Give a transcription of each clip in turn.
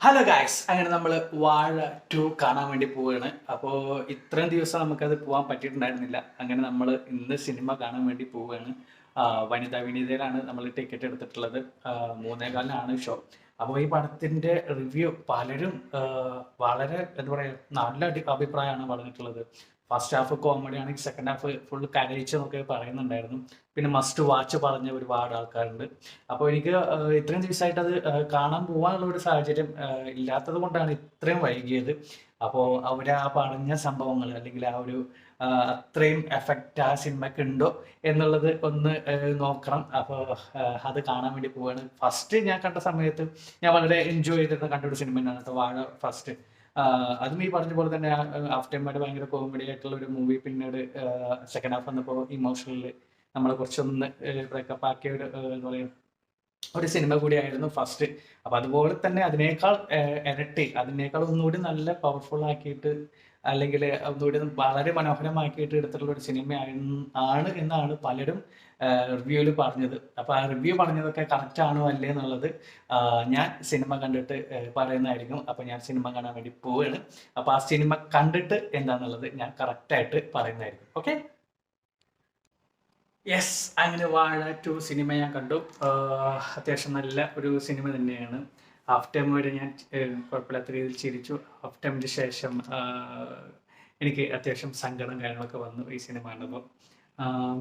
Hello guys, അങ്ങനെ നമ്മൾ വാഴ 2 കാണാൻ വേണ്ടി പോവുകയാണ്. അപ്പോൾ ഇത്രയും ദിവസം നമുക്കത് പോകാൻ പറ്റിയിട്ടുണ്ടായിരുന്നില്ല. അങ്ങനെ നമ്മൾ ഇന്ന് സിനിമ കാണാൻ വേണ്ടി പോവുകയാണ്. വനിതാ വിനീതയിലാണ് നമ്മൾ ടിക്കറ്റ് എടുത്തിട്ടുള്ളത്. 3:15 ഷോ. അപ്പോൾ ഈ പടത്തിൻ്റെ റിവ്യൂ പലരും വളരെ എന്താ പറയുക, നല്ല അഭിപ്രായമാണ് പറഞ്ഞിട്ടുള്ളത്. ഫസ്റ്റ് ഹാഫ് കോമഡി ആണെങ്കിൽ സെക്കൻഡ് ഹാഫ് ഫുൾ കരയിച്ചെന്നൊക്കെ പറയുന്നുണ്ടായിരുന്നു. പിന്നെ മസ്റ്റ് വാച്ച് പറഞ്ഞ ഒരുപാട് ആൾക്കാരുണ്ട്. അപ്പോൾ എനിക്ക് ഇത്രയും ദിവസമായിട്ട് അത് കാണാൻ പോകാനുള്ള ഒരു സാഹചര്യം ഇല്ലാത്തത് കൊണ്ടാണ് ഇത്രയും വൈകിയത്. അപ്പോൾ അവർ ആ പറഞ്ഞ സംഭവങ്ങൾ അല്ലെങ്കിൽ ആ ഒരു അത്രയും എഫക്റ്റ് ആ സിനിമയ്ക്ക് ഉണ്ടോ എന്നുള്ളത് ഒന്ന് നോക്കണം. അപ്പോൾ അത് കാണാൻ വേണ്ടി പോവുകയാണ്. ഫസ്റ്റ് ഞാൻ കണ്ട സമയത്ത് ഞാൻ വളരെ എൻജോയ് ചെയ്തിരുന്ന കണ്ട ഒരു സിനിമ തന്നെയാണ് വാഴ ഫസ്റ്റ്. അതും ഈ പറഞ്ഞ പോലെ തന്നെ ഹാഫ് ടൈമായിട്ട് ഭയങ്കര കോമഡി ആയിട്ടുള്ള ഒരു മൂവി. പിന്നീട് സെക്കൻഡ് ഹാഫ് വന്നപ്പോൾ ഇമോഷണലി നമ്മളെ കുറച്ചൊന്ന് ബ്രേക്കപ്പ് ആക്കിയ ഒരു എന്താ പറയുക ഒരു സിനിമ കൂടിയായിരുന്നു ഫസ്റ്റ്. അപ്പം അതുപോലെ തന്നെ അതിനേക്കാൾ ഇരട്ടി, അതിനേക്കാൾ ഒന്നുകൂടി നല്ല പവർഫുൾ ആക്കിയിട്ട് അല്ലെങ്കിൽ ഒന്നുകൂടി വളരെ മനോഹരമാക്കിയിട്ട് എടുത്തിട്ടുള്ള ഒരു ആണ് എന്നാണ് പലരും റിവ്യൂവിൽ പറഞ്ഞത്. അപ്പോൾ ആ റിവ്യൂ പറഞ്ഞതൊക്കെ കറക്റ്റ് ആണോ അല്ലേ എന്നുള്ളത് ഞാൻ സിനിമ കണ്ടിട്ട് പറയുന്നതായിരിക്കും. അപ്പോൾ ഞാൻ സിനിമ കാണാൻ വേണ്ടി പോവുകയാണ്. അപ്പോൾ ആ സിനിമ കണ്ടിട്ട് എന്താണെന്നുള്ളത് ഞാൻ കറക്റ്റായിട്ട് പറയുന്നതായിരിക്കും. ഓക്കെ. യെസ്, അങ്ങനെ വാഴ 2 സിനിമ ഞാൻ കണ്ടു. അത്യാവശ്യം നല്ല ഒരു സിനിമ തന്നെയാണ്. ഹാഫ് ടൈം വരെ ഞാൻ കുഴപ്പമില്ലാത്ത രീതിയിൽ ചിരിച്ചു. ഹാഫ് ടൈമിന് ശേഷം എനിക്ക് അത്യാവശ്യം സങ്കടം കാര്യങ്ങളൊക്കെ വന്നു ഈ സിനിമ കണ്ടപ്പോൾ.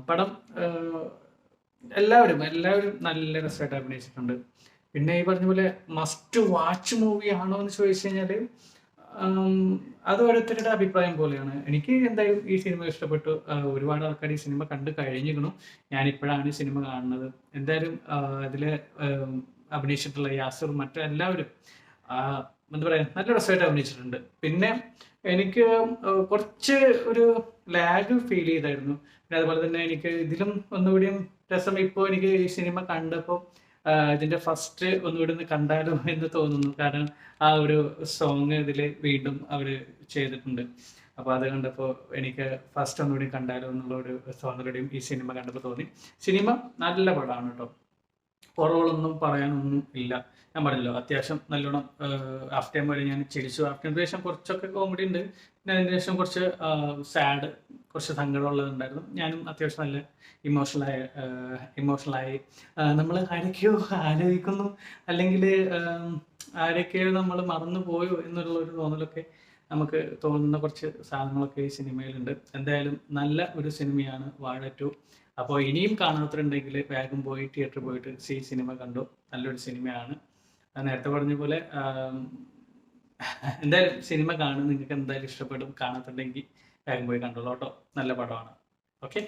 പടം എല്ലാവരും നല്ല രസമായിട്ട് അഭിനയിച്ചിട്ടുണ്ട്. പിന്നെ ഈ പറഞ്ഞ പോലെ മസ്റ്റ് വാച്ച് മൂവി ആണോ എന്ന് ചോദിച്ചു കഴിഞ്ഞാൽ അത് ഓരോരുത്തരുടെ അഭിപ്രായം പോലെയാണ്. എനിക്ക് എന്തായാലും ഈ സിനിമ ഇഷ്ടപ്പെട്ടു. ഒരുപാട് ആൾക്കാർ ഈ സിനിമ കണ്ടു കഴിഞ്ഞിരിക്കണം. ഞാനിപ്പോഴാണ് ഈ സിനിമ കാണുന്നത്. എന്തായാലും ഇതിൽ അഭിനയിച്ചിട്ടുള്ള യാസിർ മറ്റെല്ലാവരും എന്താ പറയുക, നല്ല രസമായിട്ട് അഭിനയിച്ചിട്ടുണ്ട്. പിന്നെ എനിക്ക് കുറച്ച് ഒരു ലാഗ് ഫീൽ ചെയ്തായിരുന്നു. പിന്നെ അതുപോലെ തന്നെ എനിക്ക് ഇതിലും ഒന്നുകൂടിയും രസം ഇപ്പോൾ എനിക്ക് ഈ സിനിമ കണ്ടപ്പോൾ ഇതിൻ്റെ ഫസ്റ്റ് ഒന്നുകൂടി ഒന്ന് കണ്ടാലോ എന്ന് തോന്നുന്നു. കാരണം ആ ഒരു സോങ് ഇതിൽ വീണ്ടും അവർ ചെയ്തിട്ടുണ്ട്. അപ്പോൾ അത് കണ്ടപ്പോൾ എനിക്ക് ഫസ്റ്റ് ഒന്നുകൂടി കണ്ടാലോ എന്നുള്ള ഒരു സ്വാതന്ത്ര്യം ഈ സിനിമ കണ്ടപ്പോൾ തോന്നി. സിനിമ നല്ല പടമാണ് കേട്ടോ. കുറവുകളൊന്നും പറയാനൊന്നും ഇല്ല. ഞാൻ പറഞ്ഞല്ലോ, അത്യാവശ്യം നല്ലോണം ഹാഫ് ടൈം വരെ ഞാൻ ചിരിച്ചു. ഹാഫ് ടൈമിന് ശേഷം കുറച്ചൊക്കെ കോമഡി ഉണ്ട്. പിന്നെ അതിന് ശേഷം കുറച്ച് സാഡ്, കുറച്ച് സങ്കടമുള്ളതുണ്ടായിരുന്നു. ഞാനും അത്യാവശ്യം നല്ല ഇമോഷണലായി. നമ്മൾ ആരൊക്കെയോ ആലോചിക്കുന്നു, അല്ലെങ്കിൽ ആരൊക്കെയോ നമ്മൾ മറന്നു പോയോ എന്നുള്ളൊരു തോന്നലൊക്കെ നമുക്ക് തോന്നുന്ന കുറച്ച് സാധനങ്ങളൊക്കെ ഈ സിനിമയിലുണ്ട്. എന്തായാലും നല്ല ഒരു സിനിമയാണ് വാഴ 2. അപ്പോൾ ഇനിയും കാണാത്തവരുണ്ടെങ്കിൽ വേഗം പോയി തിയേറ്ററിൽ പോയിട്ട് സിനിമ കണ്ടു. നല്ലൊരു സിനിമയാണ്. നേരത്തെ പറഞ്ഞ പോലെ എന്തായാലും സിനിമ കാണും, നിങ്ങൾക്ക് എന്തായാലും ഇഷ്ടപ്പെടും. കാണാത്തുണ്ടെങ്കിൽ വേഗം പോയി കണ്ടോളൂ കേട്ടോ. നല്ല പടമാണ്. ഓക്കെ.